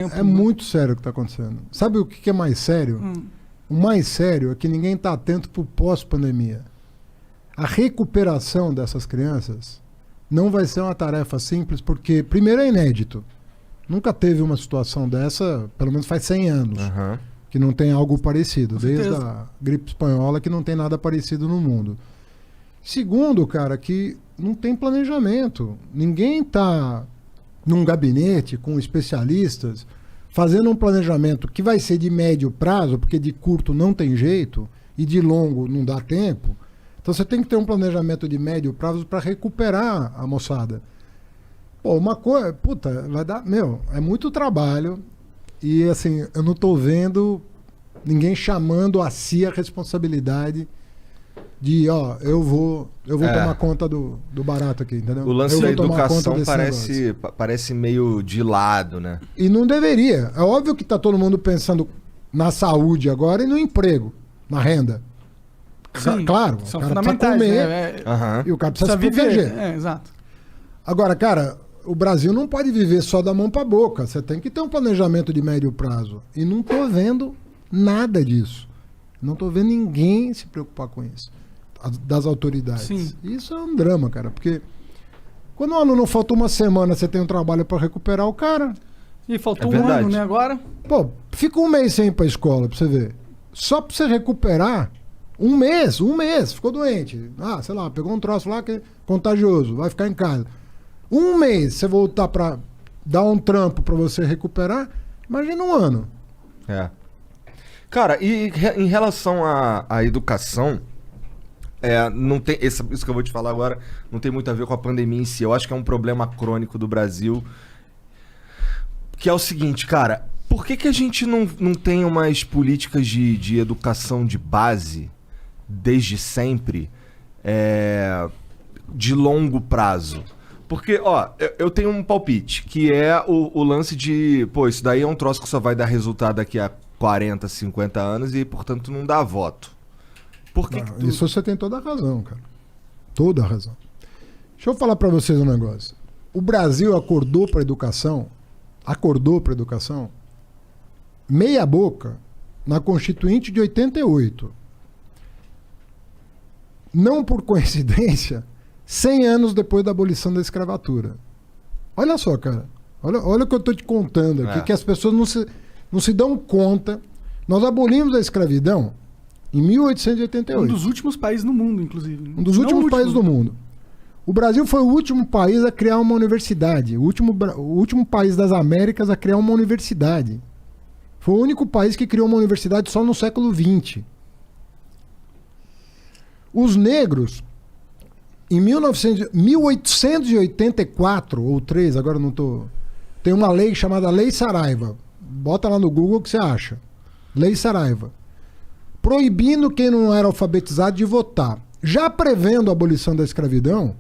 É muito sério o que está acontecendo. Sabe o que é mais sério? O mais sério é que ninguém está atento para o pós-pandemia. A recuperação dessas crianças não vai ser uma tarefa simples, porque, primeiro, é inédito. Nunca teve uma situação dessa, pelo menos faz 100 anos, que não tem algo parecido. Desde a gripe espanhola, que não tem nada parecido no mundo. Segundo, cara, que não tem planejamento. Ninguém está num gabinete com especialistas fazendo um planejamento que vai ser de médio prazo, porque de curto não tem jeito, e de longo não dá tempo. Então você tem que ter um planejamento de médio prazo para recuperar a moçada. Pô, uma coisa, puta, vai dar, é muito trabalho e assim, eu não tô vendo ninguém chamando a si a responsabilidade de, eu vou tomar conta do barato aqui, entendeu? O lance da educação parece meio de lado, né? E não deveria. É óbvio que tá todo mundo pensando na saúde agora e no emprego, na renda. Sim, claro, são o cara fundamentais, precisa comer, né? e o cara precisa se proteger. Exato. Agora, cara, o Brasil não pode viver só da mão para boca. Você tem que ter um planejamento de médio prazo. E não tô vendo nada disso. Não tô vendo ninguém se preocupar com isso. Das autoridades. Sim. Isso é um drama, cara. Porque quando o aluno falta uma semana, você tem um trabalho para recuperar o cara. E faltou um ano, né, agora? Pô, fica um mês sem ir pra escola, pra você ver. Só pra você recuperar, um mês, ficou doente. Sei lá, pegou um troço lá que é contagioso, vai ficar em casa. Um mês, você voltar pra dar um trampo pra você recuperar, imagina um ano. Cara, e em relação à educação, não tem, isso que eu vou te falar agora não tem muito a ver com a pandemia em si. Eu acho que é um problema crônico do Brasil, que é o seguinte, cara, por que a gente não tem umas políticas de educação de base, desde sempre, de longo prazo? Porque, eu tenho um palpite, que é o lance de, isso daí é um troço que só vai dar resultado daqui a 40, 50 anos e, portanto, não dá voto. Por que Isso você tem toda a razão, cara. Toda a razão. Deixa eu falar pra vocês um negócio. O Brasil acordou pra educação, meia boca, na Constituinte de 88. Não por coincidência, 100 anos depois da abolição da escravatura. Olha só, cara. Olha o que eu estou te contando aqui, que as pessoas não se dão conta. Nós abolimos a escravidão em 1888. Um dos últimos países no mundo, inclusive. Um dos últimos países do mundo. O Brasil foi o último país a criar uma universidade. O último país das Américas a criar uma universidade. Foi o único país que criou uma universidade só no século XX. Os negros... Em 1884 ou 3, agora não tô... Tem uma lei chamada Lei Saraiva. Bota lá no Google que você acha. Lei Saraiva. Proibindo quem não era alfabetizado de votar. Já prevendo a abolição da escravidão,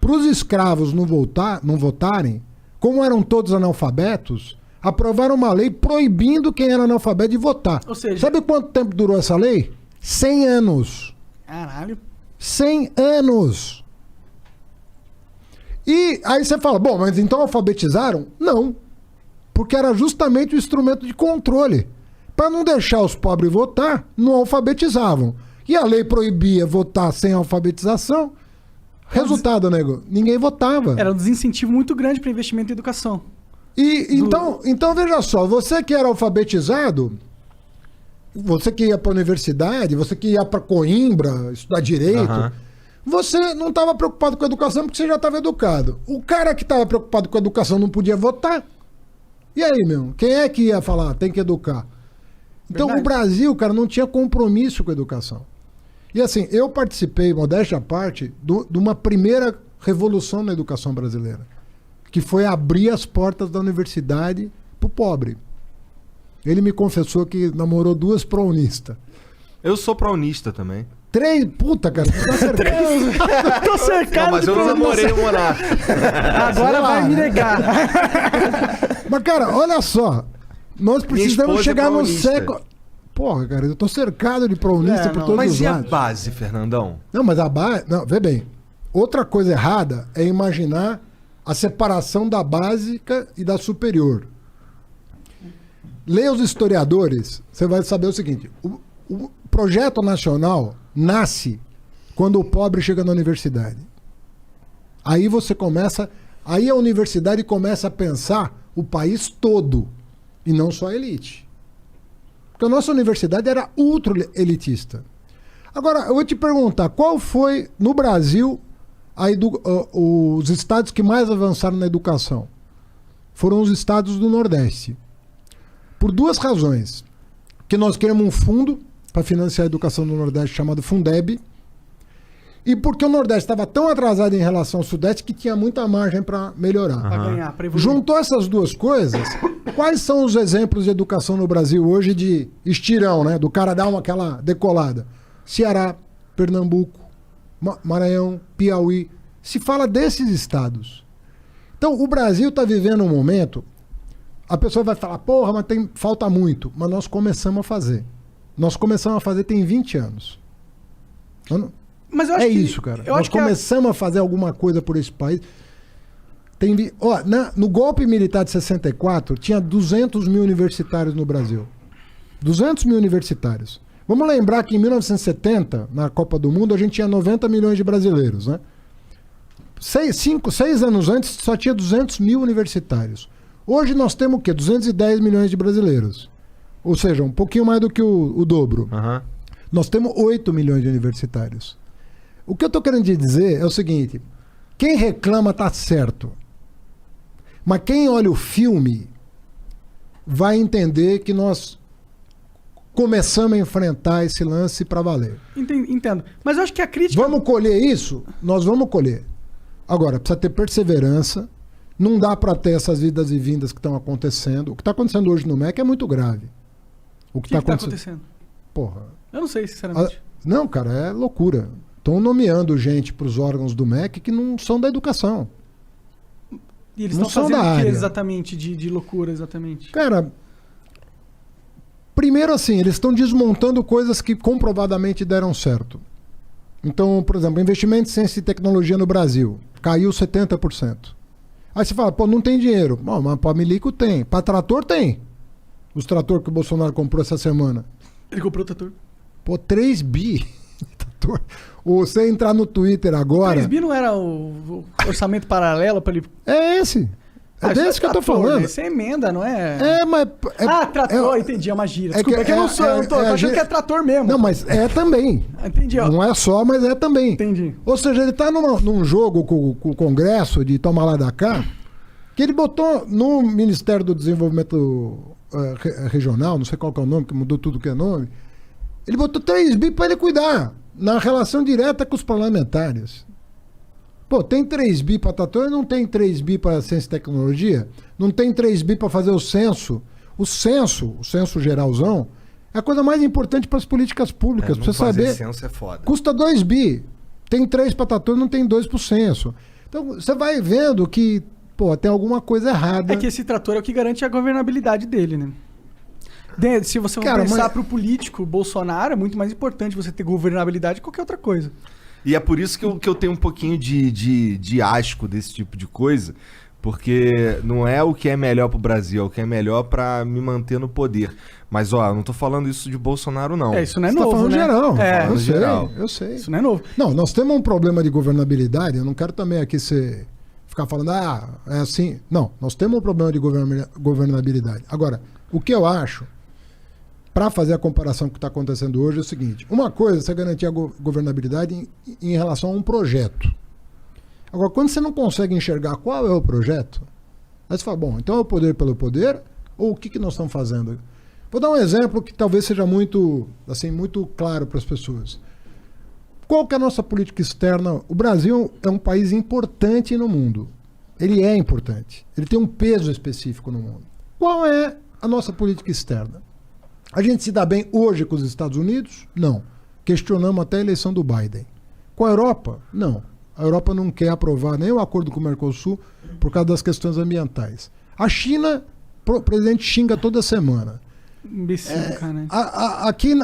para os escravos não votarem, como eram todos analfabetos, aprovaram uma lei proibindo quem era analfabeto de votar. Ou seja... Sabe quanto tempo durou essa lei? 100 anos. Caralho. 100 anos. E aí você fala, bom, mas então alfabetizaram? Não. Porque era justamente o instrumento de controle. Para não deixar os pobres votar, não alfabetizavam. E a lei proibia votar sem alfabetização. Resultado, nego, ninguém votava. Era um desincentivo muito grande para investimento em educação. Então veja só, você que era alfabetizado... Você que ia para a universidade, você que ia para Coimbra estudar direito, você não estava preocupado com a educação porque você já estava educado. O cara que estava preocupado com a educação não podia votar. E aí, quem é que ia falar, tem que educar? Então, o Brasil, cara, não tinha compromisso com a educação. E assim, eu participei, modéstia à parte, de uma primeira revolução na educação brasileira, que foi abrir as portas da universidade para o pobre. Ele me confessou que namorou 2 pró-unistas. Eu sou pró-unista também. 3? Puta, cara. Tô cercado. Não, mas eu não namorei o monarca. Agora vai me negar. Mas, cara, olha só. Nós precisamos chegar no século... Porra, cara, eu tô cercado de pró-unista por todos os lados. Mas e a base, Fernandão? Não, mas a base... Não, vê bem. Outra coisa errada é imaginar a separação da básica e da superior. lê os historiadores, você vai saber o seguinte: o projeto nacional nasce quando o pobre chega na universidade. Aí você começa, aí a universidade começa a pensar o país todo e não só a elite. Porque a nossa universidade era ultra elitista. Agora, eu vou te perguntar, qual foi no Brasil os estados que mais avançaram na educação? Foram os estados do Nordeste. Por duas razões. Que nós queremos um fundo para financiar a educação do Nordeste chamado Fundeb, e porque o Nordeste estava tão atrasado em relação ao Sudeste que tinha muita margem para melhorar. Pra ganhar, pra evoluir. Juntou essas duas coisas, quais são os exemplos de educação no Brasil hoje de estirão, né? Do cara dar aquela decolada? Ceará, Pernambuco, Maranhão, Piauí. Se fala desses estados. Então, o Brasil está vivendo um momento, a pessoa vai falar, porra, mas falta muito. Mas nós começamos a fazer. Nós começamos a fazer tem 20 anos. Mas eu acho isso, cara. Nós começamos a fazer alguma coisa por esse país. No golpe militar de 64, tinha 200 mil universitários no Brasil. 200 mil universitários. Vamos lembrar que em 1970, na Copa do Mundo, a gente tinha 90 milhões de brasileiros, né? 6 anos antes, só tinha 200 mil universitários. Hoje nós temos o quê? 210 milhões de brasileiros. Ou seja, um pouquinho mais do que o dobro. Uhum. Nós temos 8 milhões de universitários. O que eu estou querendo dizer é o seguinte: quem reclama está certo. Mas quem olha o filme vai entender que nós começamos a enfrentar esse lance para valer. Entendo. Mas eu acho que a crítica... Vamos colher isso? Nós vamos colher. Agora, precisa ter perseverança. Não dá para ter essas idas e vindas que estão acontecendo. O que está acontecendo hoje no MEC é muito grave. O que está acontecendo? Porra. Eu não sei, sinceramente. Não, cara, é loucura. Estão nomeando gente para os órgãos do MEC que não são da educação. E eles estão fazendo o que exatamente de loucura, exatamente? Cara, primeiro assim, eles estão desmontando coisas que comprovadamente deram certo. Então, por exemplo, investimento em ciência e tecnologia no Brasil caiu 70%. Aí você fala, pô, não tem dinheiro. Bom, mas para milico tem. Para trator tem. Os tratores que o Bolsonaro comprou essa semana. Ele comprou o trator? Pô, 3 bi. Ou você entrar no Twitter agora... 3 bi não era o orçamento paralelo para ele... É esse. É desse que eu tô falando. Isso é emenda, não é? Mas... trator, entendi, é uma gíria. Desculpa, que eu não sou, eu tô achando que é trator mesmo. Não, mas é também. Entendi, ó. Não é só, mas é também. Entendi. Ou seja, ele tá num jogo com o Congresso de toma lá da cá, que ele botou no Ministério do Desenvolvimento Regional, não sei qual que é o nome, que mudou tudo que é nome, ele botou 3 bi para ele cuidar, na relação direta com os parlamentares. Pô, tem 3 bi para trator, não tem 3 bi para ciência e tecnologia? Não tem 3 bi para fazer o censo? O censo geralzão, é a coisa mais importante para as políticas públicas. Pra você saber. Censo é foda. Custa 2 bi. Tem 3 para trator, não tem 2 pro censo. Então, você vai vendo que, pô, tem alguma coisa errada. É que esse trator é o que garante a governabilidade dele, né? Se você for pensar pro político, Bolsonaro, é muito mais importante você ter governabilidade que qualquer outra coisa. E é por isso que eu tenho um pouquinho de asco desse tipo de coisa, porque não é o que é melhor pro Brasil, é o que é melhor pra me manter no poder. Mas, ó, eu não tô falando isso de Bolsonaro, não. Isso não é você novo, tá falando né? geral. Eu sei. Isso não é novo. Não, nós temos um problema de governabilidade, eu não quero também aqui ficar falando, é assim. Não, nós temos um problema de governabilidade. Agora, o que eu acho, para fazer a comparação com o que está acontecendo hoje, é o seguinte: uma coisa é você garantir a governabilidade em relação a um projeto. Agora, quando você não consegue enxergar qual é o projeto, aí você fala, bom, então é o poder pelo poder, ou o que nós estamos fazendo? Vou dar um exemplo que talvez seja muito claro para as pessoas. Qual que é a nossa política externa? O Brasil é um país importante no mundo. Ele é importante. Ele tem um peso específico no mundo. Qual é a nossa política externa? A gente se dá bem hoje com os Estados Unidos? Não. Questionamos até a eleição do Biden. Com a Europa? Não. A Europa não quer aprovar nem o acordo com o Mercosul por causa das questões ambientais. A China, o presidente xinga toda semana. Imbecil, cara.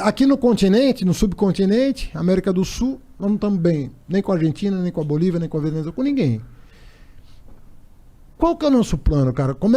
Aqui no continente, no subcontinente, América do Sul, nós não estamos bem. Nem com a Argentina, nem com a Bolívia, nem com a Venezuela, com ninguém. Qual que é o nosso plano, cara? Como é